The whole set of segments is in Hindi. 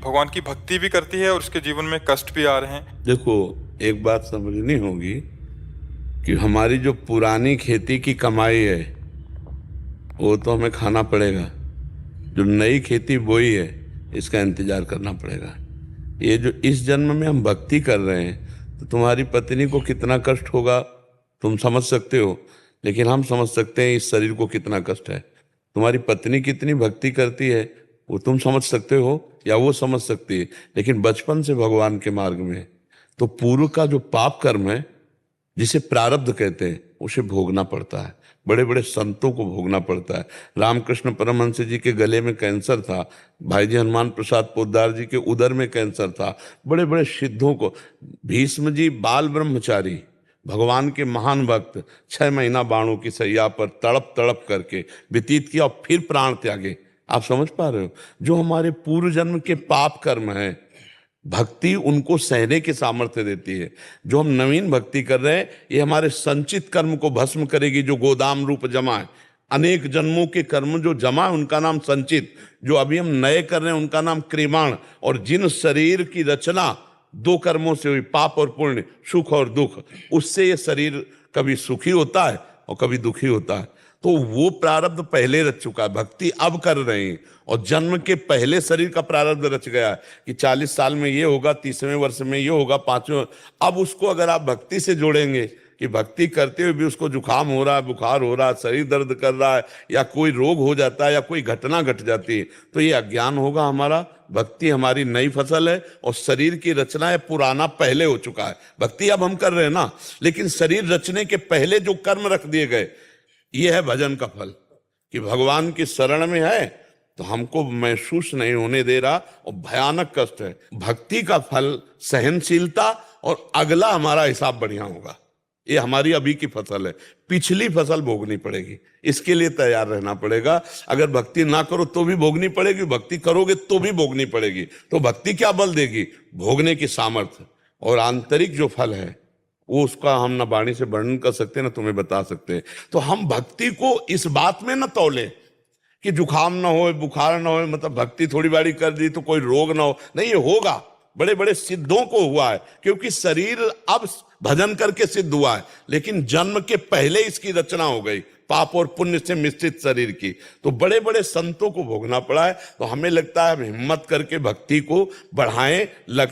भगवान की भक्ति भी करती है और उसके जीवन में कष्ट भी आ रहे हैं। देखो, एक बात समझनी होगी कि हमारी जो पुरानी खेती की कमाई है वो तो हमें खाना पड़ेगा। जो नई खेती बोई है इसका इंतजार करना पड़ेगा। ये जो इस जन्म में हम भक्ति कर रहे हैं तो तुम्हारी पत्नी को कितना कष्ट होगा तुम समझ सकते हो, लेकिन हम समझ सकते हैं इस शरीर को कितना कष्ट है। तुम्हारी पत्नी कितनी भक्ति करती है वो तुम समझ सकते हो या वो समझ सकती है, लेकिन बचपन से भगवान के मार्ग में है। तो पूर्व का जो पाप कर्म है जिसे प्रारब्ध कहते हैं उसे भोगना पड़ता है। बड़े बड़े संतों को भोगना पड़ता है। रामकृष्ण परमहंस जी के गले में कैंसर था, भाई जी हनुमान प्रसाद पोद्दार जी के उदर में कैंसर था, बड़े बड़े सिद्धों को, भीष्म जी बाल ब्रह्मचारी भगवान के महान भक्त 6 महीना बाणों की सैया पर तड़प तड़प करके व्यतीत किया और फिर प्राण त्यागे। आप समझ पा रहे हो? जो हमारे पूर्व जन्म के पाप कर्म हैं, भक्ति उनको सहने की सामर्थ्य देती है। जो हम नवीन भक्ति कर रहे हैं ये हमारे संचित कर्म को भस्म करेगी। जो गोदाम रूप जमा है, अनेक जन्मों के कर्म जो जमा है उनका नाम संचित, जो अभी हम नए कर रहे हैं उनका नाम क्रियमाण। और जिन शरीर की रचना 2 कर्मों से हुई, पाप और पुण्य, सुख और दुख, उससे ये शरीर कभी सुखी होता है और कभी दुखी होता है। तो वो प्रारब्ध पहले रच चुका है, भक्ति अब कर रहे हैं। और जन्म के पहले शरीर का प्रारब्ध रच गया है कि 40 साल में ये होगा, 30वें वर्ष में ये होगा, 5वें। अब उसको अगर आप भक्ति से जोड़ेंगे कि भक्ति करते हुए भी उसको जुकाम हो रहा है, बुखार हो रहा है, शरीर दर्द कर रहा है, या कोई रोग हो जाता है, या कोई घटना घट जाती है, तो ये अज्ञान होगा हमारा। भक्ति हमारी नई फसल है और शरीर की रचना है पुराना पहले हो चुका है। भक्ति अब हम कर रहे हैं ना, लेकिन शरीर रचने के पहले जो कर्म रख दिए गए, ये है भजन का फल। कि भगवान की शरण में है तो हमको महसूस नहीं होने दे रहा और भयानक कष्ट है। भक्ति का फल सहनशीलता और अगला हमारा हिसाब बढ़िया होगा। ये हमारी अभी की फसल है, पिछली फसल भोगनी पड़ेगी। इसके लिए तैयार रहना पड़ेगा। अगर भक्ति ना करो तो भी भोगनी पड़ेगी, भक्ति करोगे तो भी भोगनी पड़ेगी। तो भक्ति क्या बल देगी? भोगने की सामर्थ्य। और आंतरिक जो फल है वो उसका हम ना वाणी से वर्णन कर सकते ना तुम्हें बता सकते। तो हम भक्ति को इस बात में न तौले कि जुखाम ना हो, बुखार ना हो, मतलब भक्ति थोड़ी बारी कर दी तो कोई रोग ना हो। नहीं, ये होगा। बड़े बड़े सिद्धों को हुआ है, क्योंकि शरीर अब भजन करके सिद्ध हुआ है, लेकिन जन्म के पहले इसकी रचना हो गई पाप और पुण्य से मिश्रित शरीर की। तो बड़े बड़े संतों को भोगना पड़ा है। तो हमें लगता है हम हिम्मत करके भक्ति को बढ़ाएं,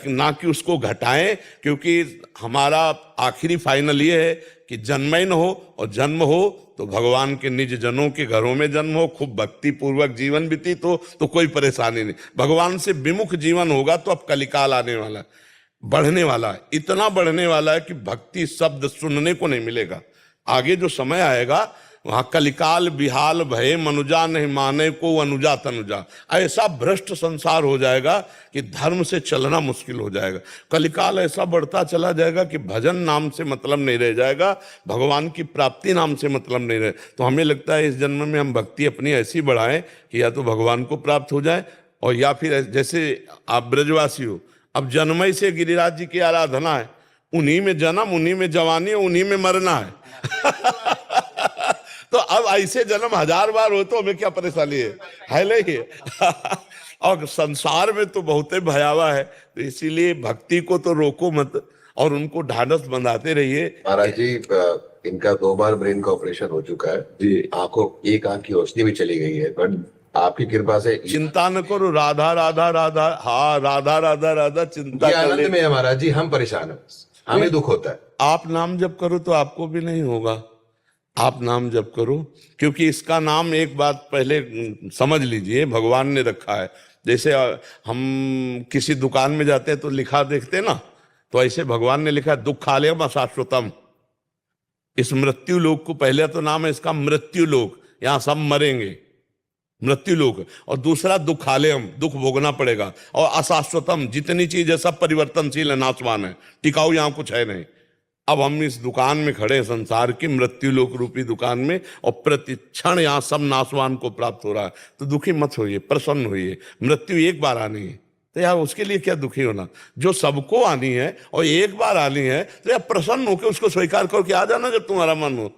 ना कि उसको घटाएं, क्योंकि हमारा आखिरी फाइनल ये है कि जन्म ही न हो, और जन्म हो तो भगवान के निज जनों के घरों में जन्म हो, खूब भक्ति पूर्वक जीवन व्यतीत हो, तो कोई परेशानी नहीं। भगवान से विमुख जीवन होगा तो अब कलिकाल आने वाला है, बढ़ने वाला है, इतना बढ़ने वाला है कि भक्ति शब्द सुनने को नहीं मिलेगा। आगे जो समय आएगा वहां कलिकाल बिहाल भय मनुजा नहीं माने को अनुजा तनुजा। ऐसा भ्रष्ट संसार हो जाएगा कि धर्म से चलना मुश्किल हो जाएगा। कलिकाल ऐसा बढ़ता चला जाएगा कि भजन नाम से मतलब नहीं रह जाएगा, भगवान की प्राप्ति नाम से मतलब नहीं रहे। तो हमें लगता है इस जन्म में हम भक्ति अपनी ऐसी बढ़ाएं कि या तो भगवान को प्राप्त हो जाए, और या फिर जैसे आप ब्रजवासी हो, अब जन्मई से गिरिराज जी की आराधना है, उन्हीं में जन्म, उन्हीं में जवानी, उन्हीं में मरना है। तो अब ऐसे जन्म 1000 बार हो तो हमें क्या परेशानी है नहीं? और संसार में तो बहुत ही भयावह है। तो इसीलिए भक्ति को तो रोको मत और उनको ढांढस बंधाते रहिए। महाराज जी, इनका 2 बार ब्रेन का ऑपरेशन हो चुका है जी। आंखों, एक आंख की रोशनी भी चली गई है, बट आपकी कृपा से चिंता न करो, राधा राधा राधा, हाँ राधा राधा राधा, चिंता कर आनंद में है महाराज जी। हम परेशान हैं, हमें दुख होता है। आप नाम जप करो तो आपको भी नहीं होगा। आप नाम जप करो, क्योंकि इसका नाम एक बात पहले समझ लीजिए, भगवान ने रखा है। जैसे हम किसी दुकान में जाते हैं तो लिखा देखते ना, तो ऐसे भगवान ने लिखा दुखालयम अशाश्वतम। इस मृत्यु लोक को, पहले तो नाम है इसका मृत्यु लोक, यहां सब मरेंगे, मृत्यु लोक। और दूसरा दुखालयम, दुख भोगना पड़ेगा। और अशाश्वतम, जितनी चीज है सब परिवर्तनशील है, नाशवान है, टिकाऊ यहां कुछ है नहीं। अब हम इस दुकान में खड़े हैं, संसार की मृत्यु लोक रूपी दुकान में, और प्रतिक्षण यहाँ सब नाशवान को प्राप्त हो रहा है। तो दुखी मत होइए, प्रसन्न होइए। मृत्यु एक बार आनी है तो यार उसके लिए क्या दुखी होना? जो सबको आनी है और एक बार आनी है तो यार प्रसन्न होकर उसको स्वीकार करो कि आ जाना जब तुम्हारा मन हो।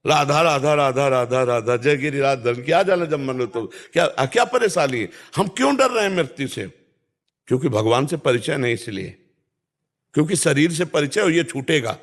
राधा राधा राधा राधा राधा जय गिरिराज धन की आ जाना जब मन हो। तो क्या क्या परेशानी है? हम क्यों डर रहे हैं मृत्यु से? क्योंकि भगवान से परिचय नहीं, इसलिए क्योंकि शरीर से परिचय और ये छूटेगा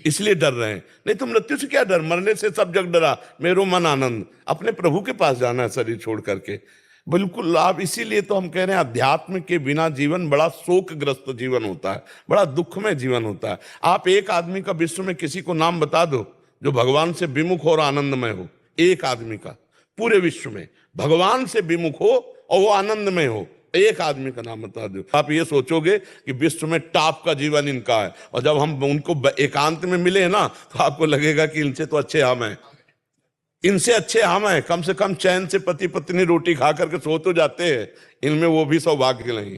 इसलिए डर रहे हैं। नहीं तो मृत्यु से क्या डर, मरने से सब जग डरा, मेरो मन आनंद, अपने प्रभु के पास जाना है शरीर छोड़ करके। बिल्कुल आप, इसीलिए तो हम कह रहे हैं अध्यात्म के बिना जीवन बड़ा शोकग्रस्त जीवन होता है, बड़ा दुखमय जीवन होता है। आप एक आदमी का विश्व में किसी को नाम बता दो जो भगवान से विमुख हो और आनंदमय हो, एक आदमी का पूरे विश्व में भगवान से विमुख हो और वो आनंदमय हो, एक आदमी का नाम बता दो। आप ये सोचोगे कि विश्व में टॉप का जीवन इनका है, और जब हम उनको एकांत में मिले ना तो आपको लगेगा कि इनसे तो अच्छे हम हैं, इनसे अच्छे हम हैं। कम से कम चैन से पति पत्नी रोटी खा करके सो तो जाते हैं, इनमें वो भी सौभाग्य नहीं।